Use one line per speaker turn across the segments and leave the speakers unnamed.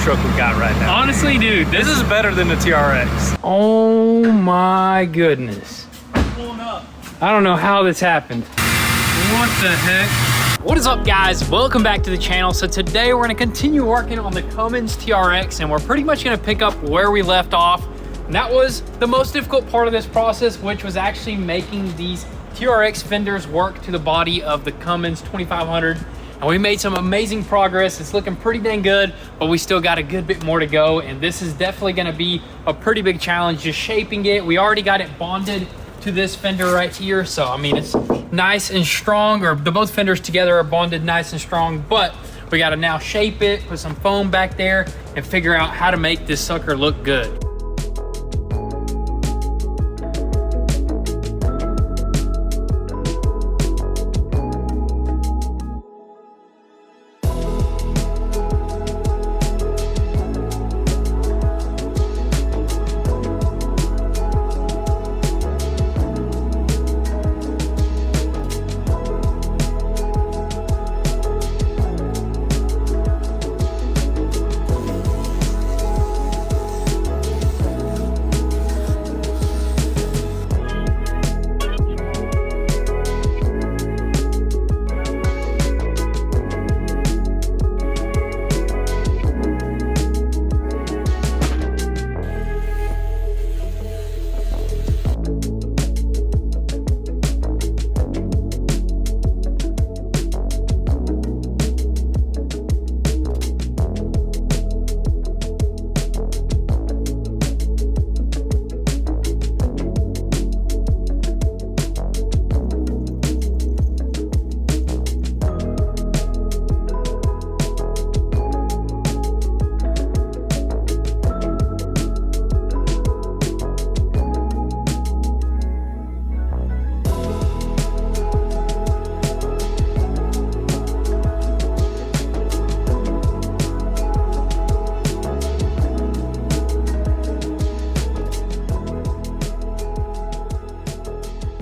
truck we got right now.
Honestly, dude,
This is better than the TRX.
oh my goodness.
Pulling up.
I don't know how this happened. What the heck? What is up, guys? Welcome back to the channel. So today we're gonna continue working on the Cummins TRX, and we're pretty much gonna pick up where we left off. And that was the most difficult part of this process, which was actually making these TRX fenders work to the body of the Cummins 2500. And we made some amazing progress. It's looking pretty dang good, but we still got a good bit more to go. And this is definitely gonna be a pretty big challenge, just shaping it. We already got it bonded to this fender right here. So, I mean, it's nice and strong, or the both fenders together are bonded nice and strong, but we gotta now shape it, put some foam back there, and figure out how to make this sucker look good.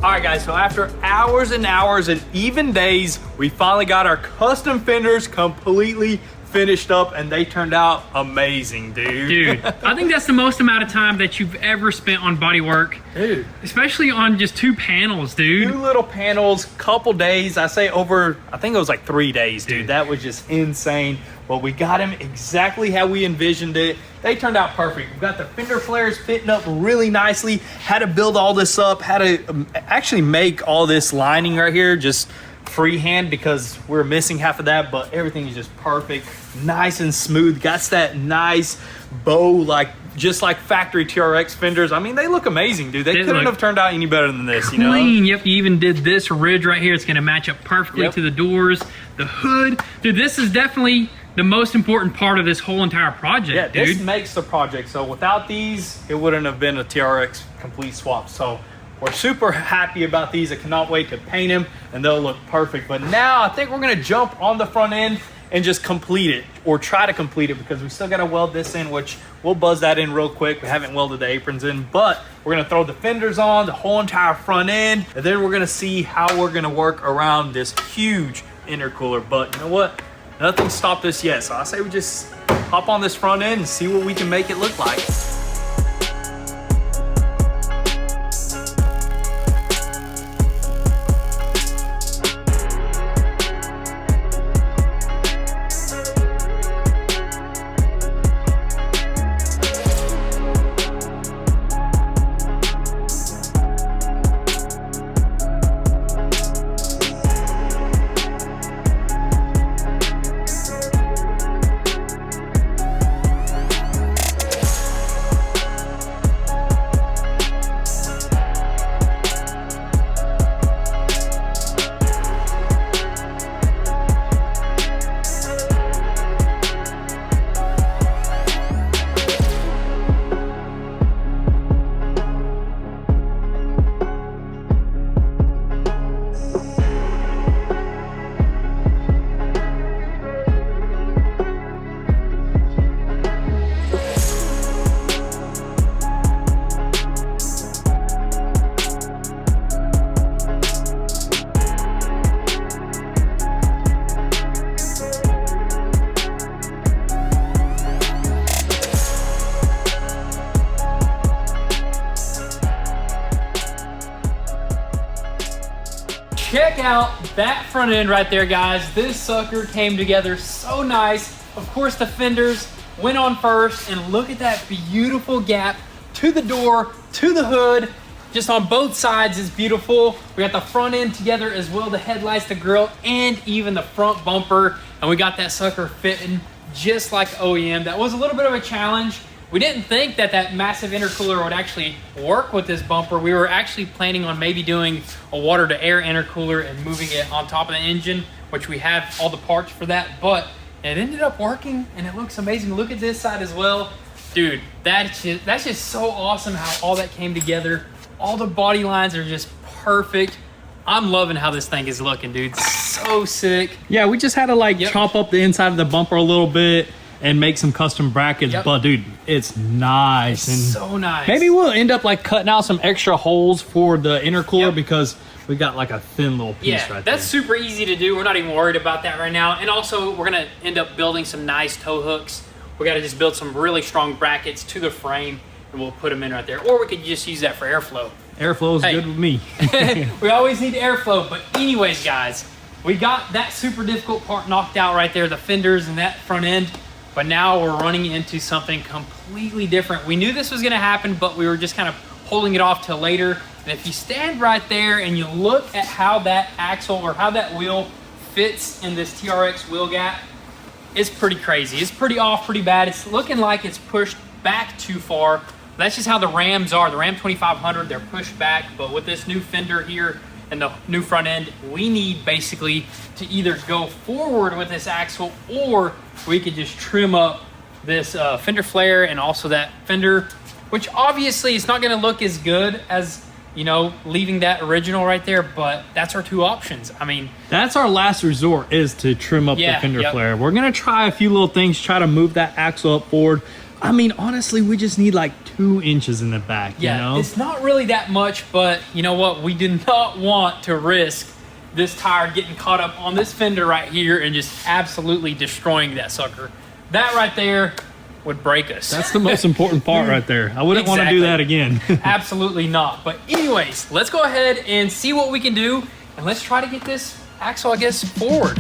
All right, guys, so after hours and hours and even days, we finally got our custom fenders completely finished up, and they turned out amazing, dude.
Dude, I think that's the most amount of time that you've ever spent on body work.
Dude.
Especially on just 2 panels, dude.
2 little panels, couple days. I say over, I think it was like 3 days, dude. That was just insane. But we got him exactly how we envisioned it. They turned out perfect. We've got the fender flares fitting up really nicely. Had to build all this up, had to actually make all this lining right here just freehand because we're missing half of that, but everything is just perfect, nice and smooth. Got that nice bow, like just like factory TRX fenders. I mean, they look amazing, dude. They couldn't have turned out any better than this, you know?
Clean. Yep, you even did this ridge right here. It's gonna match up perfectly to the doors, the hood. Dude, this is definitely the most important part of this whole entire project,
yeah,
dude.
This makes the project. So without these, it wouldn't have been a TRX complete swap. So we're super happy about these. I cannot wait to paint them, and they'll look perfect. But now I think we're gonna jump on the front end and just complete it, or try to complete it, because we still gotta weld this in, which we'll buzz that in real quick. We haven't welded the aprons in, but we're gonna throw the fenders on, the whole entire front end, and then we're gonna see how we're gonna work around this huge intercooler. But you know what? Nothing stopped us yet. So I say we just hop on this front end and see what we can make it look like.
check out that front end right there, guys. This sucker came together so nice. Of course, the fenders went on first, and look at that beautiful gap to the door, to the hood. Just on both sides is beautiful. We got the front end together as well, the headlights, the grille, and even the front bumper. And we got that sucker fitting just like OEM. That was a little bit of a challenge. We didn't think that that massive intercooler would actually work with this bumper. We were actually planning on maybe doing a water to air intercooler and moving it on top of the engine, which we have all the parts for that, but it ended up working and it looks amazing. Look at this side as well. Dude, that's just so awesome how all that came together. All the body lines are just perfect. I'm loving how this thing is looking, dude. So sick.
Yeah, we just had to like chop up the inside of the bumper a little bit and make some custom brackets, but dude, it's nice.
It's so nice.
Maybe we'll end up like cutting out some extra holes for the intercooler because we got like a thin little piece right there.
That's super easy to do. We're not even worried about that right now. And also, we're gonna end up building some nice tow hooks. We gotta just build some really strong brackets to the frame and we'll put them in right there. Or we could just use that for airflow.
Airflow is good with me.
We always need airflow. But anyways, guys, we got that super difficult part knocked out right there, the fenders and that front end. But now we're running into something completely different. We knew this was gonna happen, but we were just kind of holding it off till later. And if you stand right there and you look at how that axle or how that wheel fits in this TRX wheel gap, it's pretty crazy. It's pretty off, pretty bad. It's looking like it's pushed back too far. That's just how the Rams are. The Ram 2500, they're pushed back, but with this new fender here and the new front end, we need basically to either go forward with this axle or we could just trim up this fender flare and also that fender, which obviously it's not gonna look as good as, you know, leaving that original right there, but that's our two options. I mean,
that's our last resort, is to trim up the fender flare. We're gonna try a few little things, try to move that axle up forward. I mean, honestly, we just need like 2 inches in the back, you know?
It's not really that much, but you know what? We do not want to risk this tire getting caught up on this fender right here and just absolutely destroying that sucker. That right there would break us.
That's the most important part right there. I wouldn't want to do that again.
Absolutely not. But anyways, let's go ahead and see what we can do. And let's try to get this axle, I guess, forward.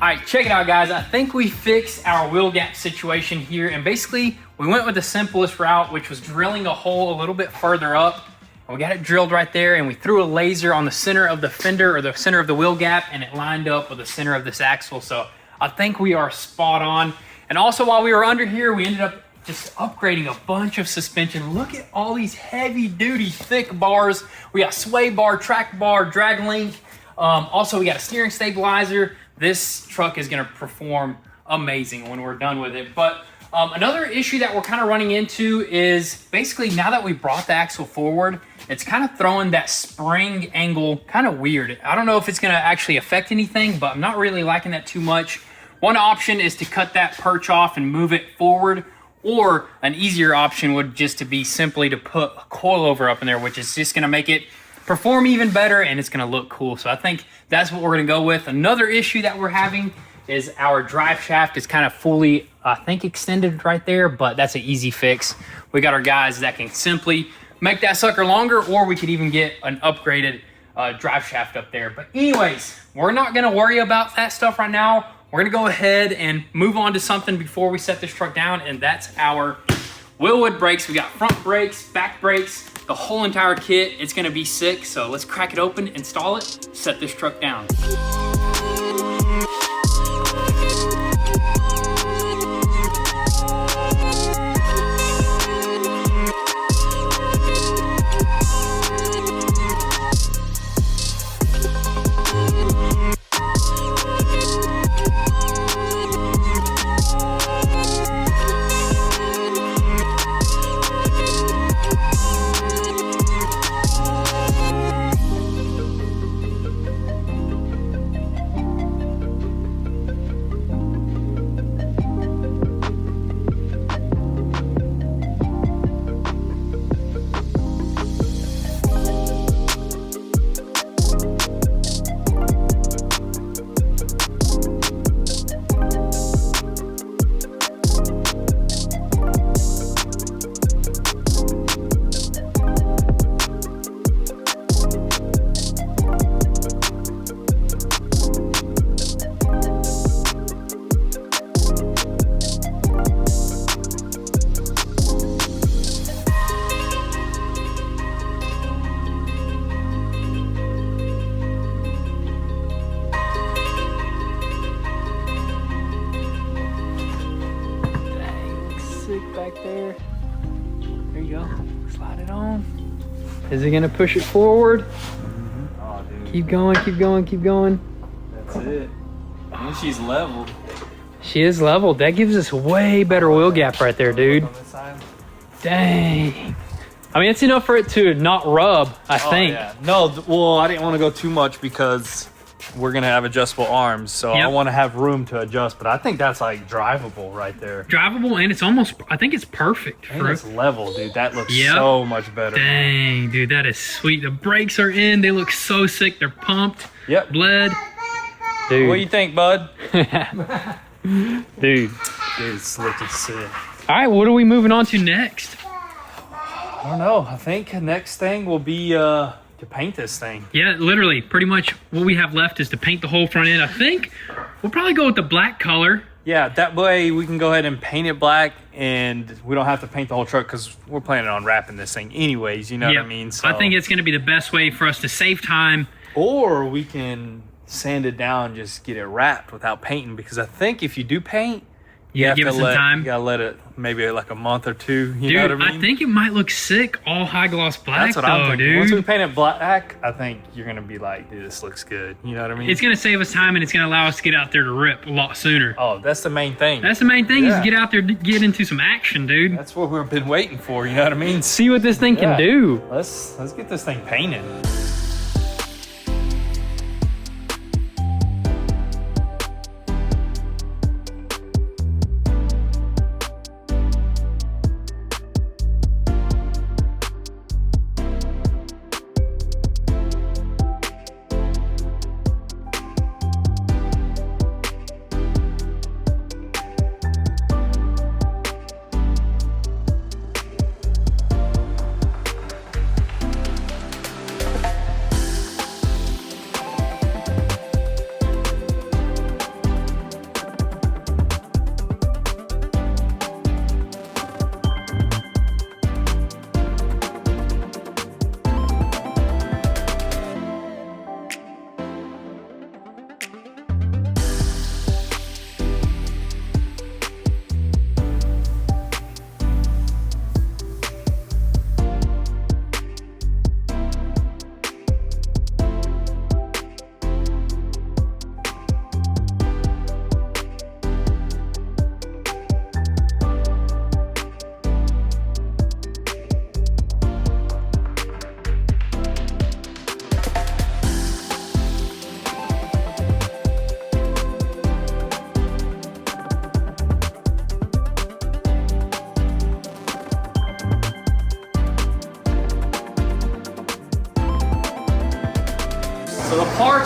All right, check it out, guys. I think we fixed our wheel gap situation here, and basically we went with the simplest route, which was drilling a hole a little bit further up. And we got it drilled right there, and we threw a laser on the center of the fender or the center of the wheel gap, and it lined up with the center of this axle. So I think we are spot on. And also, while we were under here, we ended up just upgrading a bunch of suspension. Look at all these heavy duty thick bars. We got sway bar, track bar, drag link. Also, we got a steering stabilizer. This truck is gonna perform amazing when we're done with it. But Another issue that we're kind of running into is basically now that we brought the axle forward, it's kind of throwing that spring angle kind of weird. I don't know if it's going to actually affect anything, but I'm not really liking that too much. One option is to cut that perch off and move it forward, or an easier option would just to be simply to put a coilover up in there, which is just going to make it perform even better and it's going to look cool. So I think that's what we're going to go with. Another issue that we're having is our drive shaft is kind of fully, I think, extended right there, but that's an easy fix. We got our guys that can simply make that sucker longer, or we could even get an upgraded drive shaft up there. But anyways, we're not going to worry about that stuff right now. We're gonna go ahead and move on to something before we set this truck down, and that's our Willwood brakes. We got front brakes, back brakes, the whole entire kit. It's gonna be sick, so let's crack it open, install it, set this truck down. Back there. There you go. Slide it on. Is it gonna push it forward?
Oh, dude.
Keep going, keep going, keep going.
That's it. And she's leveled.
She is leveled. That gives us way better wheel gap right there, dude.
On this side.
Dang. I mean, it's enough for it to not rub, I think.
Yeah. No, well, I didn't want to go too much because we're gonna have adjustable arms, so I want to have room to adjust. But I think that's like drivable right there.
Drivable, and it's almost, I think it's perfect.
And it's level, dude. That looks so much better.
Dang, dude, that is sweet. The brakes are in. They look so sick. They're pumped.
Yep.
Bled. Dude.
What do you think, bud?
Dude,
it's looking sick.
All right, what are we moving on to next?
I don't know. I think the next thing will be to paint this thing.
Yeah, literally, pretty much what we have left is to paint the whole front end. I think we'll probably go with the black color.
Yeah, that way we can go ahead and paint it black, and we don't have to paint the whole truck because we're planning on wrapping this thing anyways, you know what I mean? So,
I think it's going to be the best way for us to save time.
Or we can sand it down and just get it wrapped without painting, because I think if you do paint, you have
give
to
it some time.
You gotta let it maybe like a month or two. You
dude,
know what I mean?
I think it might look sick all high gloss black.
That's what I'm thinking.
Dude.
Once we paint it black, I think you're gonna be like, dude, this looks good. You know what I mean?
It's gonna save us time, and it's gonna allow us to get out there to rip a lot sooner.
Oh, that's the main thing.
That's the main thing is to get out there to get into some action, dude.
That's what we've been waiting for. You know what I mean?
See what this thing can do.
Let's get this thing painted.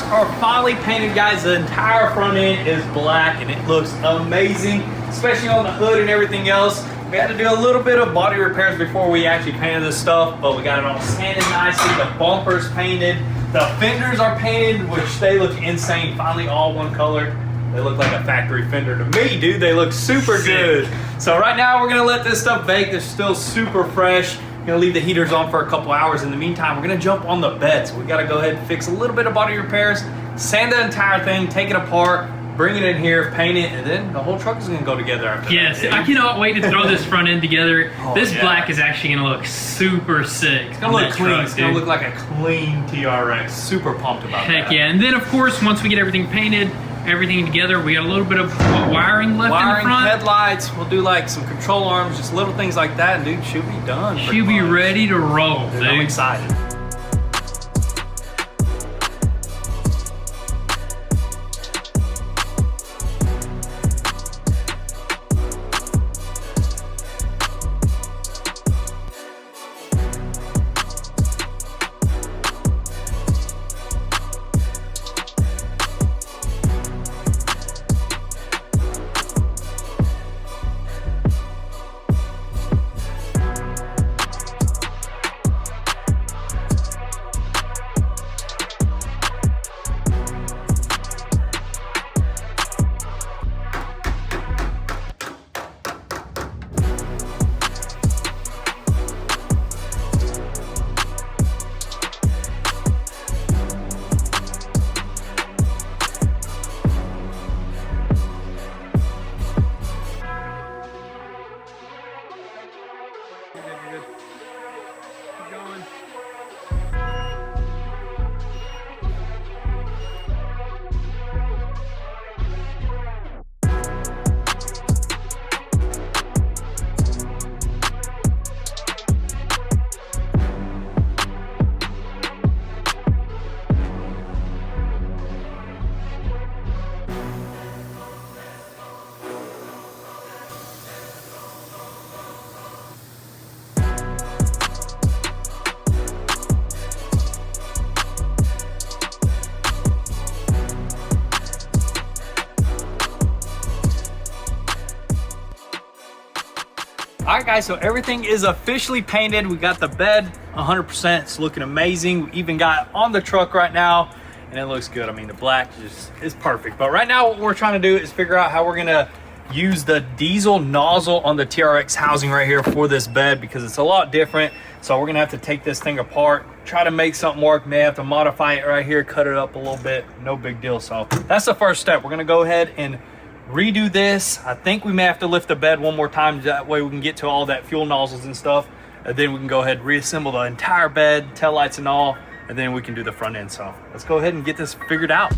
are finally painted, guys. The entire front end is black and it looks amazing, especially on the hood and everything else. We had to do a little bit of body repairs before we actually painted this stuff, but we got it all sanded nicely. The bumpers painted, the fenders are painted, which they look insane. Finally all one color. They look like a factory fender to me, dude. They look super good. So right now we're gonna let this stuff bake. They're still super fresh. Gonna leave the heaters on for a couple hours. In the meantime, we're gonna jump on the bed. So we gotta go ahead and fix a little bit of body repairs, sand the entire thing, take it apart, bring it in here, paint it, and then the whole truck is gonna go together after
yes,
that.
I cannot wait to throw this front end together.
Oh,
this
yeah.
black is actually gonna look super sick.
It's gonna look clean.
Truck,
it's gonna look like a clean TRX. Super pumped about that.
Heck yeah. And then of course, once we get everything painted, everything together, we got a little bit of wiring left in the front.
Headlights, we'll do like some control arms, just little things like that, and dude, she'll be done.
She'll be ready to roll, dude.
I'm excited. All right, guys, so everything is officially painted. We got the bed 100%. It's looking amazing. We even got on the truck right now, and it looks good. I mean, the black is perfect. But right now, what we're trying to do is figure out how we're gonna use the diesel nozzle on the TRX housing right here for this bed, because it's a lot different. So we're gonna have to take this thing apart, try to make something work. May have to modify it right here, cut it up a little bit. No big deal. So that's the first step. We're gonna go ahead and redo this. I think we may have to lift the bed one more time, that way we can get to all that fuel nozzles and stuff, and then we can go ahead and reassemble the entire bed, tail lights and all, and then we can do the front end. So let's go ahead and get this figured out.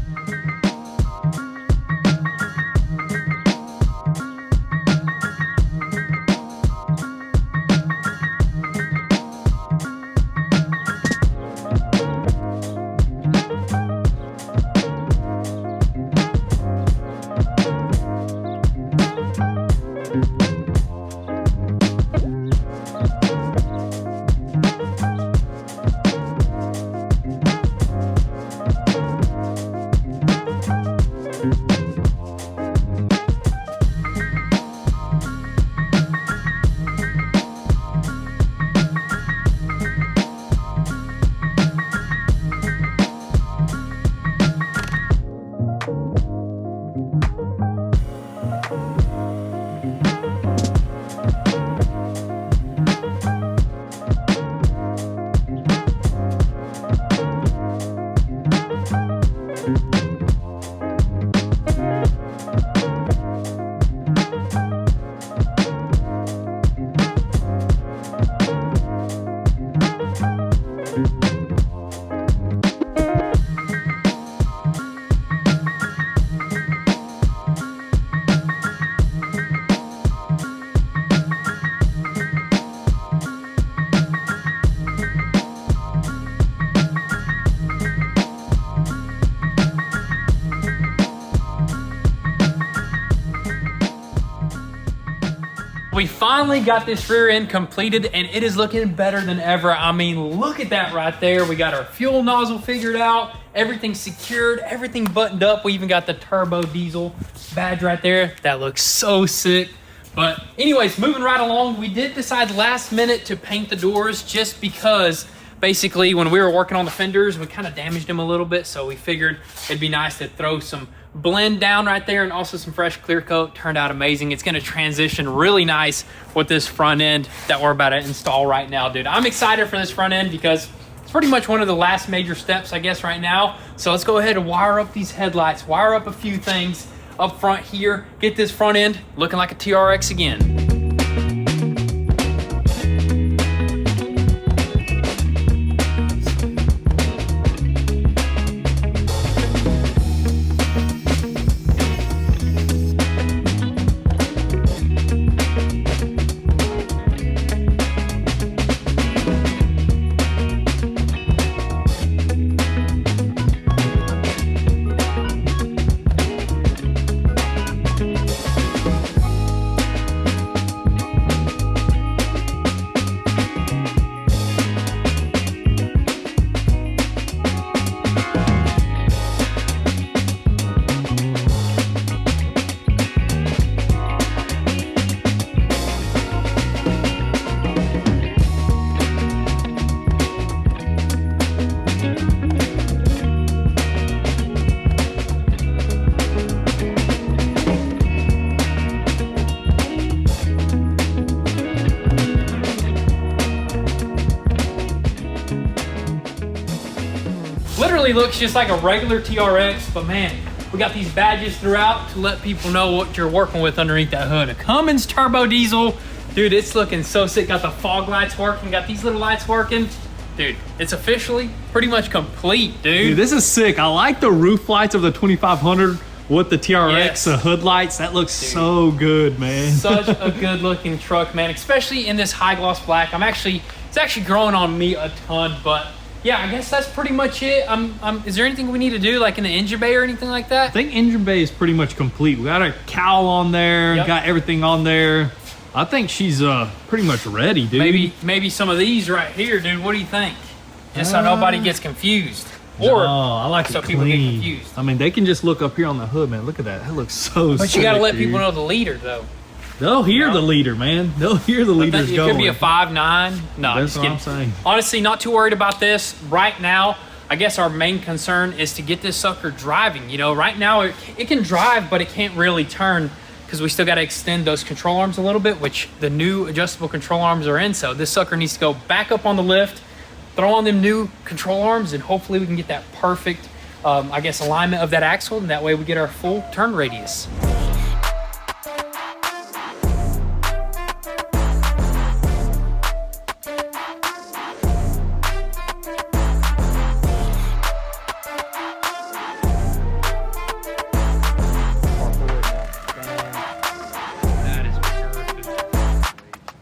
We finally got this rear end completed and it is looking better than ever. I mean, look at that right there. We got our fuel nozzle figured out. Everything's secured, everything buttoned up. We even got the turbo diesel badge right there. That looks so sick. But anyways, moving right along, we did decide last minute to paint the doors just because basically when we were working on the fenders, we kind of damaged them a little bit. So we figured it'd be nice to throw some blend down right there and also some fresh clear coat. Turned out amazing. It's gonna transition really nice with this front end that we're about to install right now, dude. I'm excited for this front end because it's pretty much one of the last major steps, I guess, right now. So let's go ahead and wire up these headlights, wire up a few things up front here, get this front end looking like a TRX again. Literally looks just like a regular TRX, but man, we got these badges throughout to let people know what you're working with underneath that hood. A Cummins turbo diesel. Dude, it's looking so sick. Got the fog lights working, got these little lights working. Dude, it's officially pretty much complete, dude.
Dude, this is sick. I like the roof lights of the 2500 with the TRX,
Yes.
the hood lights. That looks so good, man.
Such a good looking truck, man, especially in this high gloss black. It's actually growing on me a ton, but yeah, I guess that's pretty much it. Is there anything we need to do, like in the engine bay or anything like that?
I think engine bay is pretty much complete. We got a cowl on there,
Yep.
got everything on there. I think she's pretty much ready, dude.
Maybe some of these right here, dude. What do you think? Just so nobody gets confused. Or
I like
so
it
people get
clean.
confused.
I mean, they can just look up here on the hood, man. Look at that. That looks so
But
sick,
you gotta let
dude.
people know the leader, though.
They'll hear the leader, man. They'll hear the leaders
It
going.
could be a 5.9. No,
That's
just
what I'm
kidding.
saying.
Honestly, not too worried about this right now. I guess our main concern is to get this sucker driving. You know, right now it can drive, but it can't really turn because we still got to extend those control arms a little bit, which the new adjustable control arms are in. So this sucker needs to go back up on the lift, throw on them new control arms, and hopefully we can get that perfect, I guess, alignment of that axle, and that way we get our full turn radius. That is perfect.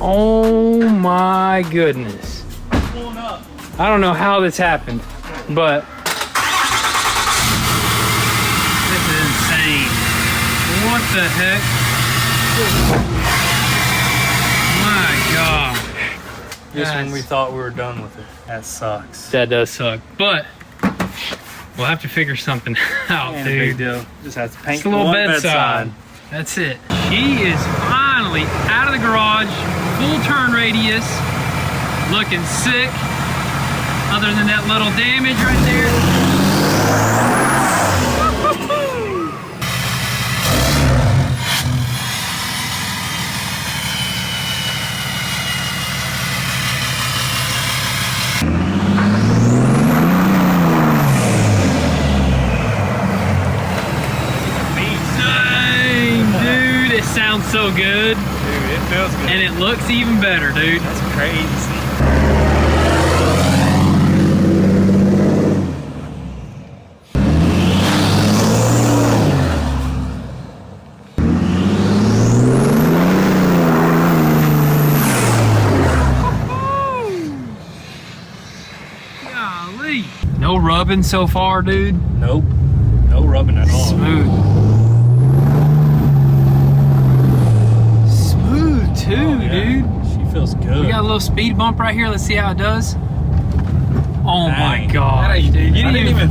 Oh my goodness. I don't know how this happened, but this is insane. What the heck? My gosh.
Just when
That's-
we thought we were done with it. That sucks.
That does suck, but we'll have to figure something out,
Ain't a big
dude.
deal. Just have to paint
Just a little
one
bedside. That's it. He is finally out of the garage, full turn radius, looking sick. Other than that little damage right there. Dang, dude, it sounds so good.
Dude, it feels good.
And it looks even better, dude.
That's crazy.
Golly. No rubbing so far, dude?
Nope. No rubbing at all.
Smooth. Smooth too,
Oh, yeah.
dude.
She feels good.
We got a little speed bump right here. Let's see how it does. Oh
Dang.
my gosh,
That ain't-
dude.
I didn't even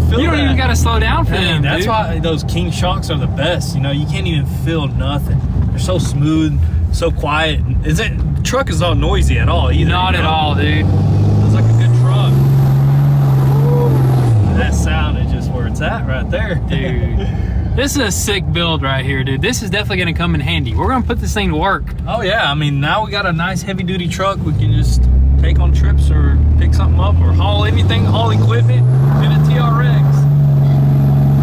feel
You don't
that.
even got to slow down for
Dang,
them,
that's
dude.
why those King shocks are the best. You know, you can't even feel nothing. They're so smooth, so quiet. The truck is not noisy at all either.
Not
you
at
know?
all, dude.
It's like a good truck. That sound is just where it's at right there.
Dude. This is a sick build right here, dude. This is definitely gonna come in handy. We're gonna put this thing to work.
Oh yeah, I mean, now we got a nice heavy duty truck. We can just take on trips or pick something up or haul anything, haul equipment in a TRX.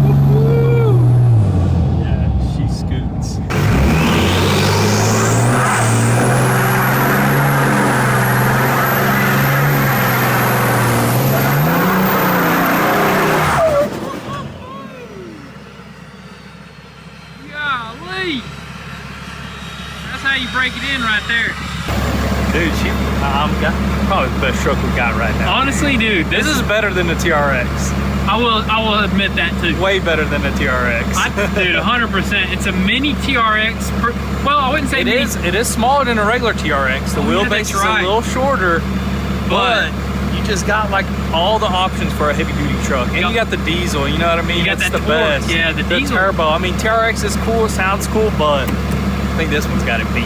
Woo-hoo. Yeah, she scoots.
Golly. That's how you break it in right there.
Dude, probably the best truck we got right now.
Honestly, dude,
This is better than the TRX.
I will admit that too.
Way better than the TRX.
Dude, 100%. It's a mini TRX. Well, I wouldn't say
It
mini.
is smaller than a regular TRX. The
Oh, yeah,
wheelbase
that's
is
right.
a little shorter, but you just got like all the options for a heavy duty truck. And you got the diesel, you know what I mean?
You got
That's
that
the
torque.
best.
Yeah, the diesel.
turbo. I mean, TRX is cool, sounds cool, but I think this one's got it beat.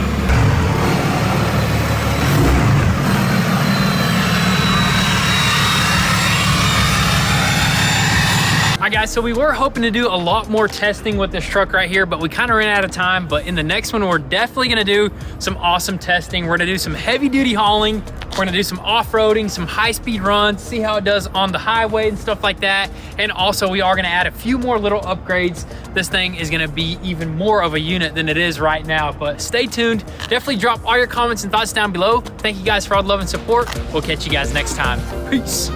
All right, guys, so we were hoping to do a lot more testing with this truck right here, but we kind of ran out of time. But in the next one, we're definitely gonna do some awesome testing. We're gonna do some heavy duty hauling. We're gonna do some off-roading, some high-speed runs, see how it does on the highway and stuff like that. And also we are gonna add a few more little upgrades. This thing is gonna be even more of a unit than it is right now, but stay tuned. Definitely drop all your comments and thoughts down below. Thank you guys for all the love and support. We'll catch you guys next time. Peace.